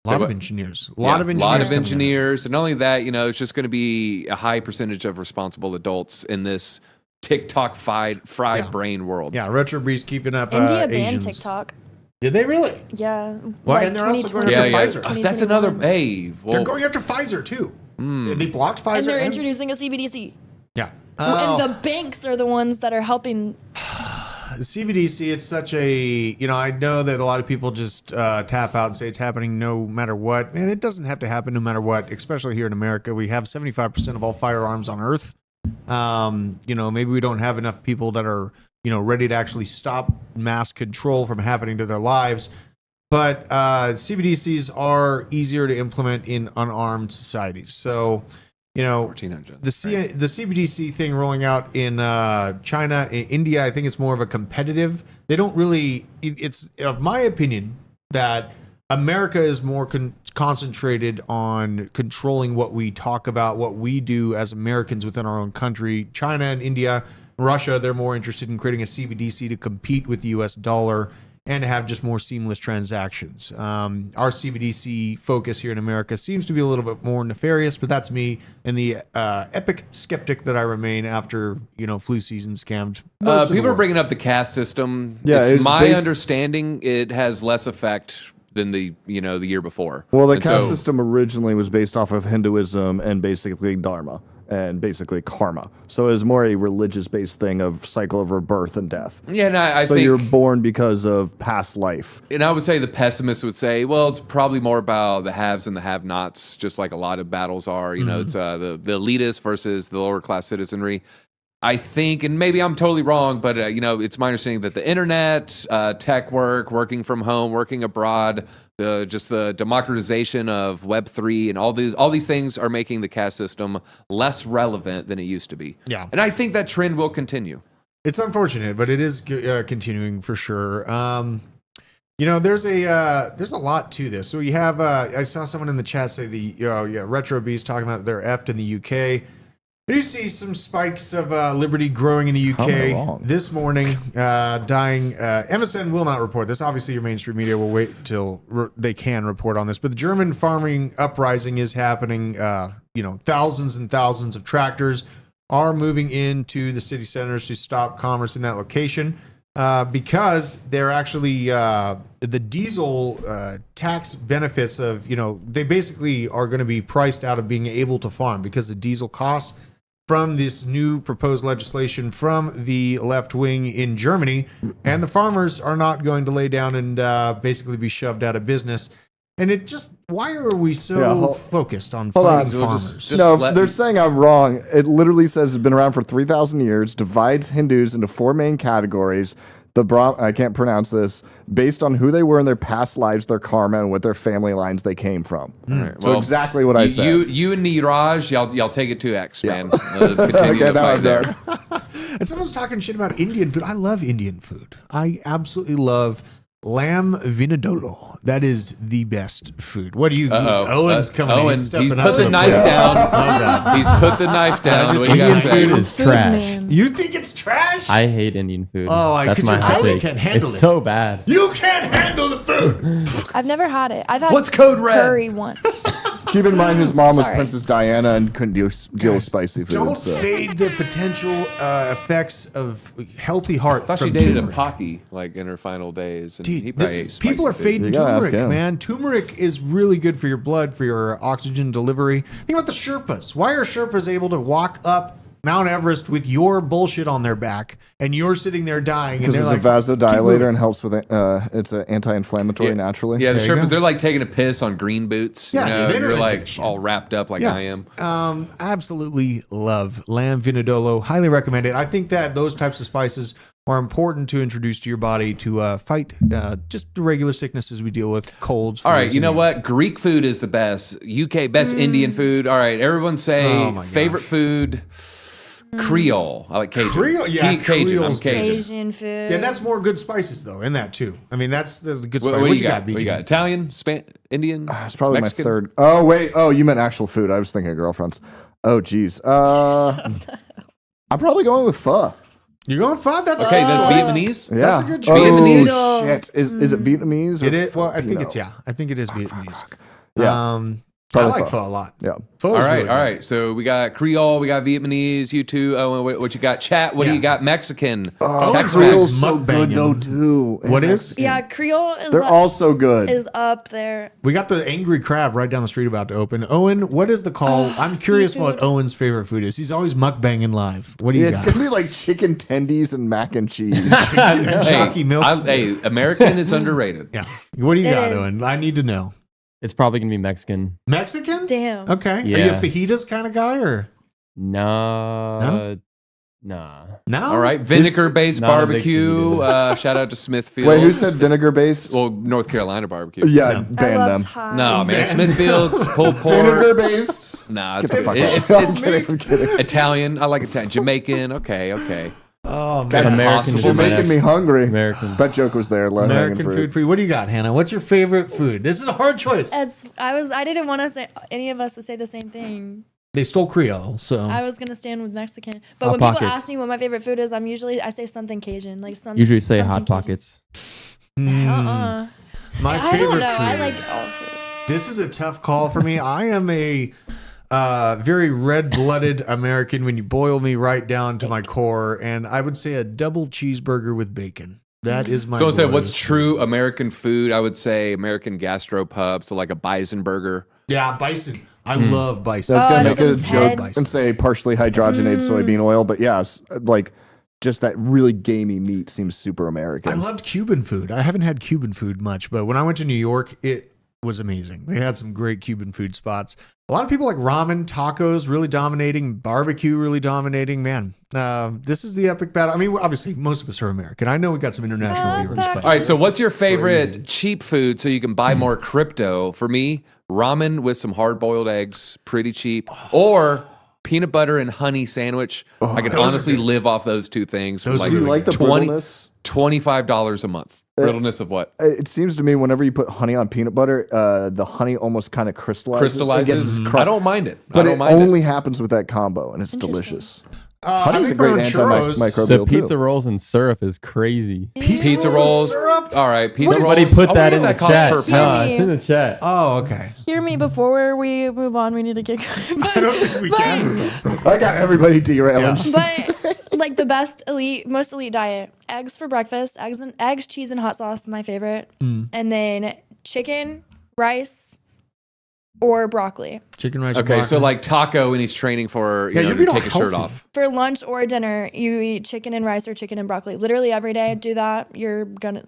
A lot They of what? engineers. A Yeah, lot of engineers. lot of coming in. engineers, and not only that, it's just going to be a high percentage of responsible adults in this TikTok fried Yeah. brain world. Yeah, Retro Breeze keeping up. India banned Asians. TikTok. Did they really? Yeah. Well, and they're also going 2020. after Yeah, Pfizer. yeah. That's another. Hey, They're well, going after Pfizer too. They blocked Pfizer. And they're introducing a CBDC. Yeah. And the banks are the ones that are helping. CBDC, it's such a, I know that a lot of people just tap out and say it's happening no matter what. And it doesn't have to happen no matter what, especially here in America. We have 75% of all firearms on Earth. Maybe we don't have enough people that are, ready to actually stop mass control from happening to their lives. But CBDCs are easier to implement in unarmed societies. So, 1400. the CBDC thing rolling out in China, in India, I think it's more of a competitive. They don't really. It's of my opinion that America is more concentrated on controlling what we talk about, what we do as Americans within our own country. China and India, Russia, they're more interested in creating a CBDC to compete with the U.S. dollar and to have just more seamless transactions. Our CBDC focus here in America seems to be a little bit more nefarious, but that's me and the epic skeptic that I remain after, flu season scammed. most of the People are world. bringing up the caste system. Yeah, it's it's my based- understanding it has less effect than the year before. Well, the And caste so- system originally was based off of Hinduism and basically Dharma and basically karma. So it was more a religious-based thing of cycle of rebirth and death. Yeah, and I So think you're born because of past life. And I would say the pessimists would say, well, it's probably more about the haves and the have-nots, just like a lot of battles are. It's the elitists versus the lower class citizenry. I think, and maybe I'm totally wrong, but it's my understanding that the internet, tech work, working from home, working abroad, just the democratization of Web3 and all these things are making the caste system less relevant than it used to be. Yeah. And I think that trend will continue. It's unfortunate, but it is continuing for sure. There's a lot to this. So you have I saw someone in the chat say Retro Beast talking about they're effed in the UK. I do see some spikes of liberty growing in the Coming UK along. this morning. Dying. MSN will not report this. Obviously, your mainstream media will wait till they can report on this. But the German farming uprising is happening. Thousands and thousands of tractors are moving into the city centers to stop commerce in that location because they're actually the diesel tax benefits of they basically are going to be priced out of being able to farm because the diesel costs from this new proposed legislation from the left wing in Germany, and the farmers are not going to lay down and basically be shoved out of business. And it just, why are we so focused on hold on. fighting We'll farmers? just No, let- they're saying I'm wrong. It literally says it's been around for 3,000 years, divides Hindus into four main categories. I can't pronounce this, based on who they were in their past lives, their karma, and what their family lines they came from. right, So well, exactly what I said. You and Niraj, y'all take it to X, man. Let's continue Okay, to now fight I'm there. done. And someone's talking shit about Indian food. I love Indian food. I absolutely love lamb vindaloo. That is the best food. What do you eat? Owen's coming in. Owen, He's stepping he's up put to the knife plate. down. Oh, God. He's put the knife down. just- What you gotta Indian say? food is Food trash. man. You think it's trash? I hate Indian food. Oh, I That's could my you- hot I take. can't handle it's it. so bad. You can't handle the food. I've never had it. I've had What's code red? curry once. Keep in mind his mom was Sorry. Princess Diana and couldn't deal with spicy food. Don't so. fade the potential effects of healthy heart. I thought she from dated turmeric. a Pocky in her final days, and he Dude, probably ate spicy people are food. fading You gotta ask turmeric, him. man. Turmeric is really good for your blood, for your oxygen delivery. Think about the Sherpas. Why are Sherpas able to walk up Mount Everest with your bullshit on their back, and you're sitting there dying. Because And it's they're a like, "Keep vasodilator moving." and helps with it's an anti-inflammatory naturally. Yeah, the There you Sherpas, go. they're like taking a piss on green boots. Yeah, you know, dude, they you're don't like give a shit. all wrapped up like I am. Absolutely love lamb vindaloo. Highly recommend it. I think that those types of spices are important to introduce to your body to fight just the regular sicknesses we deal with, colds. All right, flus, you know and- what? Greek food is the best. UK best Indian food. All right, everyone say Oh my favorite gosh. food. Creole. I like Cajun. Creole? Yeah, Cajun. I'm Creole's good. Cajun. Asian food. Yeah, that's more good spices though in that too. I mean, that's the good spice. What do you got? BG? What you got? Italian, Indian. It's probably Mexican? my third. Oh wait. Oh, you meant actual food. I was thinking of girlfriends. Oh geez. I'm probably going with pho. You're going five. That's Okay, a good that's choice. Vietnamese. Yeah. That's a good Oh choice. Vietnamese? shit. Is it Vietnamese? Or It is. Well, I think Filipino? it's I think it is Vietnamese. Yeah. I Probably like pho. pho a lot. Yeah. Pho All is right, really all good. right. So we got Creole, we got Vietnamese. You two. Oh, what you got? Chat. What do Yeah. you got? Mexican. Oh, Tex-Mex. Creole's so Mukbanging. good though too. And What is? Mexican. Yeah, Creole is They're all so good. is up there. We got the Angry Crab right down the street about to open. Owen, what is the call? I'm curious what seafood. Owen's favorite food is. He's always mukbanging live. What do you Yeah, it's got? gonna be like chicken tendies and mac and cheese. And chalky milk. Hey, American is underrated. Yeah. What do you It got, is. Owen? I need to know. It's probably gonna be Mexican. Mexican? Damn. Okay. Are you a Yeah. fajitas kind of guy or Nah. no? All right, vinegar-based Not a big barbecue. Shout out to Smithfield. Wait, who said vinegar based? Well, North Carolina barbecue. Yeah, I ban love them. Thai. No, man, Man. Smithfield's pulled Vinegar pork. based. Nah, it's Get the fuck good. out. It's I'm kidding, I'm kidding. Italian. I like Italian. Jamaican. Okay. Oh, God, man. American is You're the making best. me hungry. American. That joke was there. Low hanging American fruit. food for you. What do you got, Hannah? What's your favorite food? This is a hard choice. I didn't want to say any of us to say the same thing. They stole Creole, so I was gonna stand with Mexican, but Hot when people Pockets. ask me what my favorite food is, I say something Cajun, like some. Usually say something hot Cajun. pockets. Uh-uh. my I favorite don't know. food. I like all food. This is a tough call for me. I am a very red-blooded American when you boil me right down to my core, and I would say a double cheeseburger with bacon. That is my. Someone said, "What's glorious true American food?" I would say American gastropub, so like a bison burger. food. Yeah, bison. I love bison. That's gonna Oh, make it a some joke Ted's. and say partially hydrogenated soybean oil, but yeah, it's like just that really gamey meat seems super American. I loved Cuban food. I haven't had Cuban food much, but when I went to New York, it was amazing. They had some great Cuban food spots. A lot of people like ramen, tacos really dominating, barbecue really dominating. Man, this is the epic battle. I mean, obviously, most of us are American. I know we got some international viewers, but All right, so what's your favorite cheap food so you can buy more crypto? For me, ramen with some hard-boiled eggs, pretty cheap, or peanut butter and honey sandwich. I can those are honestly good. live off those two things. for Those like Do you like the 20 brittleness? $25 a month. Brittleness of what? It seems to me whenever you put honey on peanut butter, the honey almost kind of crystallizes. It gets Crystallizes. cru- I don't mind it. But I don't it mind only it. happens with that combo, and it's delicious. I Honey's a make my great own churros. antimicrobial The too. pizza rolls and syrup is crazy. Pizza rolls. All right, pizza rolls. Somebody I put wonder that what in the costs chat. per No, pound. it's in the chat. Oh, okay. Hear me before we move on. We need to get going. I don't think we can. I got everybody derailing. Yeah. But like the most elite diet: eggs for breakfast, eggs, cheese, and hot sauce. My favorite, and then chicken, rice, or broccoli Chicken rice. Okay, so broccoli. like Taco when he's training for Yeah, you know you're to being take his shirt healthy. off. for lunch or dinner. You eat chicken and rice or chicken and broccoli. Literally every day. Do that. You're gonna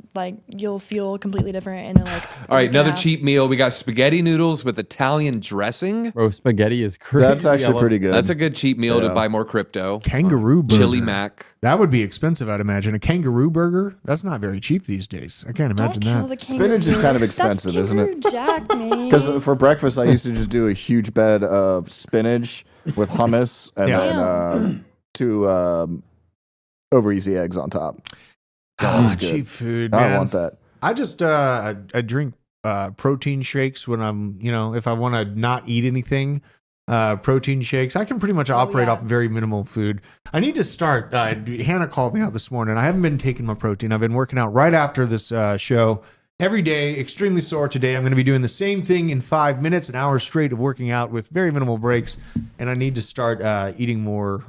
you'll feel completely different. And All right, another cheap meal. We got spaghetti noodles with Italian dressing. Bro, spaghetti is crazy. That's actually pretty good. That's a good cheap meal to Yeah. buy more crypto. kangaroo burger. Chili mac. That would be expensive, I'd imagine. A kangaroo burger? That's not very cheap these days. I can't imagine Don't kill that. the kangaroo. Spinach is kind of expensive, That's isn't it? Kangaroo Jack, man. Because for breakfast, I used to just do a huge bed of spinach with hummus and Yeah. then two over easy eggs on top. Ah, was good. cheap food, I man. don't want that. I just I drink protein shakes when I'm, if I want to not eat anything. Protein shakes. I can pretty much operate yeah. off very minimal food. I need to start. Hannah called me out this morning. I haven't been taking my protein. I've been working out right after this show every day. Extremely sore today. I'm going to be doing the same thing in 5 minutes, an hour straight of working out with very minimal breaks. And I need to start eating more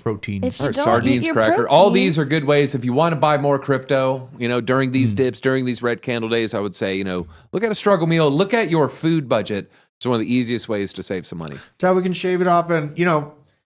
protein. if you Or don't sardines, eat your cracker. All protein- these are good ways if you want to buy more crypto. During these dips, during these red candle days, I would say, look at a struggle meal. Look at your food budget. It's one of the easiest ways to save some money. That's how we can shave it off. And,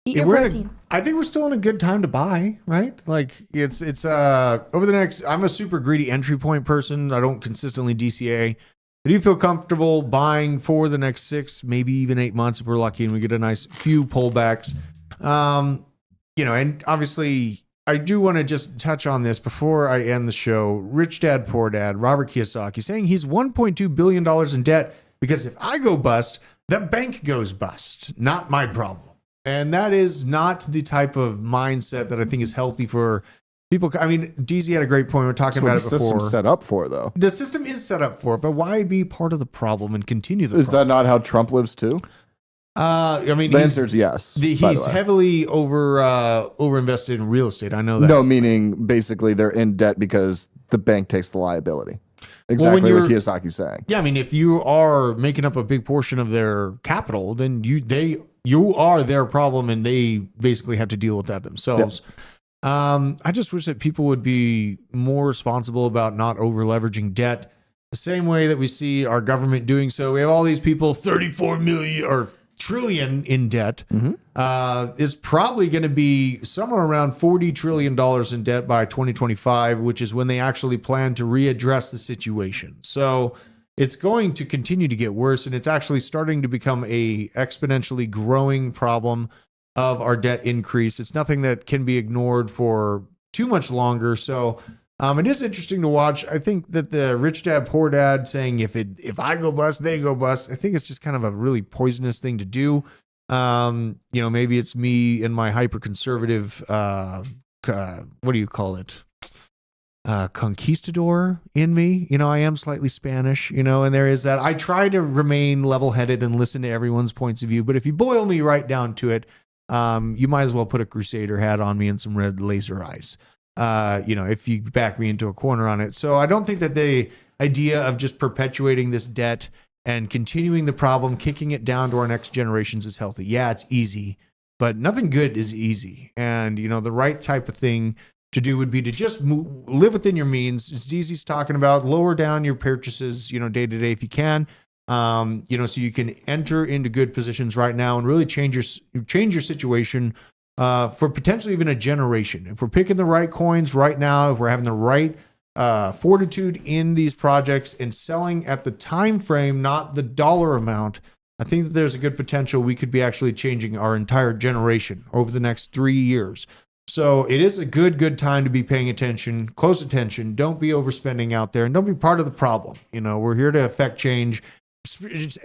Eat your We're protein. I think we're still in a good time to buy, right? Like it's over the next. I'm a super greedy entry point person. I don't consistently DCA. I do feel comfortable buying for the next 6, maybe even 8 months if we're lucky and we get a nice few pullbacks. And obviously I do want to just touch on this before I end the show. Rich Dad, Poor Dad, Robert Kiyosaki saying he's $1.2 billion in debt because if I go bust, the bank goes bust. Not my problem. And that is not the type of mindset that I think is healthy for people. I mean, DZ had a great point. We were talking about it before. The system's set up for, though. The system is set up for it, but why be part of the problem and continue the Is problem? that not how Trump lives too? I mean, The answer is yes. He's heavily over invested in real estate. I know that. No, meaning basically they're in debt because the bank takes the liability. Exactly what Kiyosaki's saying. Yeah, I mean, if you are making up a big portion of their capital, then you are their problem, and they basically have to deal with that themselves. Yeah. I just wish that people would be more responsible about not over leveraging debt, the same way that we see our government doing so. We have all these people, 34 million or trillion in debt. Is probably going to be somewhere around $40 trillion in debt by 2025, which is when they actually plan to readdress the situation. So it's going to continue to get worse, and it's actually starting to become a exponentially growing problem of our debt increase. It's nothing that can be ignored for too much longer. So it is interesting to watch. I think that the Rich Dad, Poor Dad saying if I go bust, they go bust, I think it's just kind of a really poisonous thing to do. Maybe it's me and my hyper conservative, what do you call it? Conquistador in me. I am slightly Spanish, and there is that. I try to remain level-headed and listen to everyone's points of view, but if you boil me right down to it, you might as well put a Crusader hat on me and some red laser eyes. If you back me into a corner on it. So I don't think that the idea of just perpetuating this debt and continuing the problem, kicking it down to our next generations is healthy. Yeah, it's easy, but nothing good is easy. And, the right type of thing to do would be to just live within your means. As DZ's talking about, lower down your purchases, day to day if you can, so you can enter into good positions right now and really change your situation for potentially even a generation. If we're picking the right coins right now, if we're having the right fortitude in these projects and selling at the time frame, not the dollar amount, I think that there's a good potential we could be actually changing our entire generation over the next 3 years. So it is a good time to be paying attention, close attention. Don't be overspending out there, and don't be part of the problem. We're here to affect change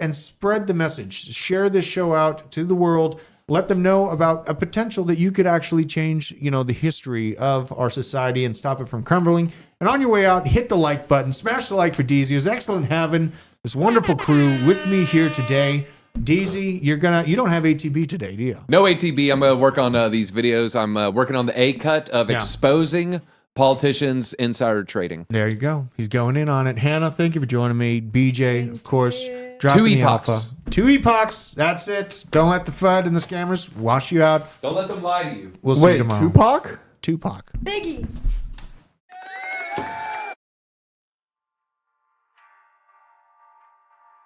and spread the message. Share this show out to the world. Let them know about a potential that you could actually change, the history of our society and stop it from crumbling. And on your way out, hit the like button, smash the like for DZ. It was excellent having this wonderful crew with me here today. DZ, you don't have ATB today, do you? No ATB. I'm going to work on these videos. I'm working on the A cut of exposing politicians, insider trading. There you go. He's going in on it. Hannah, thank you for joining me. BJ, of course. Dropping 2 the epochs. alpha. 2 epochs. That's it. Don't let the FUD and the scammers wash you out. Don't let them lie to you. We'll see you Wait, tomorrow. Tupac? Tupac. Biggies.